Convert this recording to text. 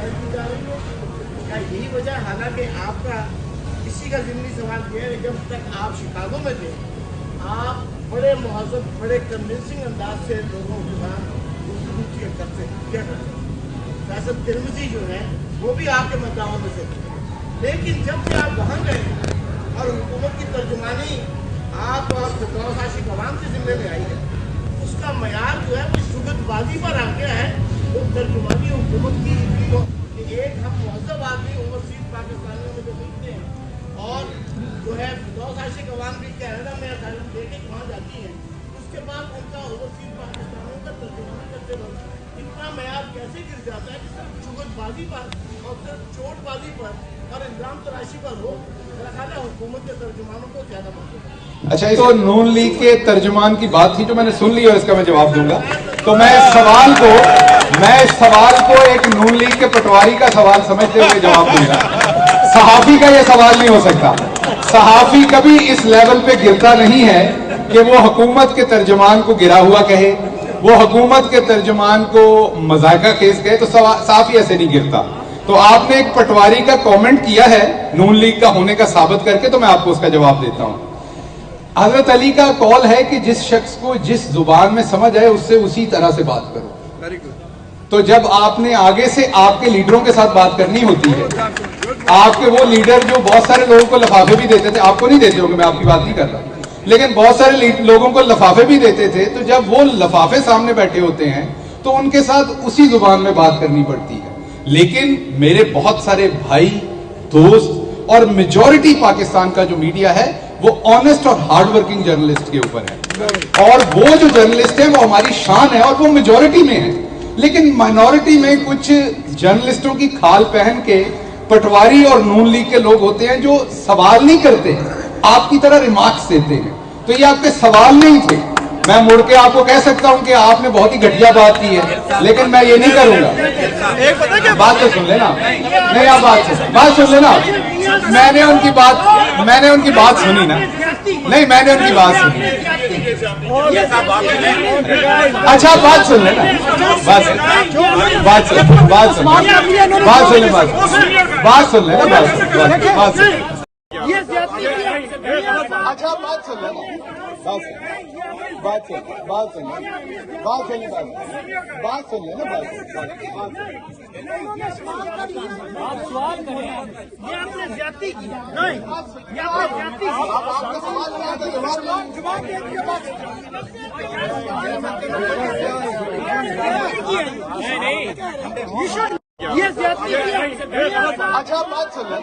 जायज की जा रही है? क्या यही वजह? हालांकि आपका किसी का जिम्नी सवाल किया है, जब तक आप शिकागो में थे आप बड़े मुहज़्ज़ब, बड़े कन्विंसिंग अंदाज से लोगों के साथ गुफ्तगू किया करते फैसल तिरमिज़ी जो है वो भी आपके मद्दाओं में से थे। लेकिन जब से आप वहाँ गए और हुकूमत की तर्जुमानी आप फिरदौस आशिक अवाम के जिम्मे में आई है, उसका मयार जो है वो शुगतबाजी पर आ गया है। वो तर्जुमानी हुकूमत की एक हम मुहज़्ज़ब आदमी ओवरसीज पाकिस्तानियों में जो मिलते हैं और जो है फिरदौस आशिक अवाम भी कनाडा में असाइलम लेके वहाँ जाती है, उसके बाद उनका ओवरसीज पाकिस्तानियों का तर्जुमानी करते वक्त इतना मयार कैसे गिर जाता है कि सिर्फ शुगतबाजी पर और सिर्फ चोटबाजी पर और इल्ज़ाम तराशी पर हो। मेरा ख्याल है हुकूमत के तर्जुमानों को ज्यादा मौका। अच्छा, तो नून लीग के तर्जुमान की बात थी जो मैंने सुन ली और इसका मैं जवाब दूंगा। तो मैं इस सवाल को एक नून लीग के पटवारी का सवाल समझते हुए जवाब दूंगा। सहाफी का यह सवाल नहीं हो सकता। सहाफी कभी इस लेवल पे गिरता नहीं है कि वो हुकूमत के तर्जुमान को गिरा हुआ कहे, वो हुकूमत के तर्जुमान को मजाका केस कहे, तो सहाफी ऐसे नहीं गिरता। तो आपने एक पटवारी का कमेंट किया है नून लीग का होने का साबित करके, तो मैं आपको उसका जवाब देता हूं। हजरत अली का कौल है कि जिस शख्स को जिस जुबान में समझ आए उससे उसी तरह से बात करो। Very good. तो जब आपने आगे से आपके लीडरों के साथ बात करनी होती है, आपके वो लीडर जो बहुत सारे लोगों को लफाफे भी देते थे, आपको नहीं देते होंगे, मैं आपकी बात नहीं कर रहा, लेकिन बहुत सारे लोगों को लफाफे भी देते थे, तो जब वो लफाफे सामने बैठे होते हैं तो उनके साथ उसी जुबान में बात करनी पड़ती है। लेकिन मेरे बहुत सारे भाई, दोस्त और मेजॉरिटी पाकिस्तान का जो मीडिया है वो ऑनेस्ट और हार्ड वर्किंग जर्नलिस्ट के ऊपर है, और वो जो जर्नलिस्ट है वो हमारी शान है और वो मेजॉरिटी में है। लेकिन माइनॉरिटी में कुछ जर्नलिस्टों की खाल पहन के पटवारी और नून लीग के लोग होते हैं जो सवाल नहीं करते, आपकी तरह रिमार्क्स देते हैं। तो ये आपके सवाल नहीं थे। मैं मुड़ के आपको कह सकता हूं कि आपने बहुत ही घटिया बात की है, लेकिन मैं ये नहीं करूंगा। बात तो सुन लेना, नहीं आप बात सुन लेना। मैंने उनकी बात सुनी ना, नहीं मैंने उनकी बात सुनी। अच्छा बात सुन लेना, बात सुन लेना। अच्छा बात सुन लेना, आप सवाल करें, ये आपने ज्यादती की नहीं, ये आपने ज्यादती की। आपका सवाल क्या था? जवाब नहीं, ये ज्यादती की। अच्छा बात सुन लेना।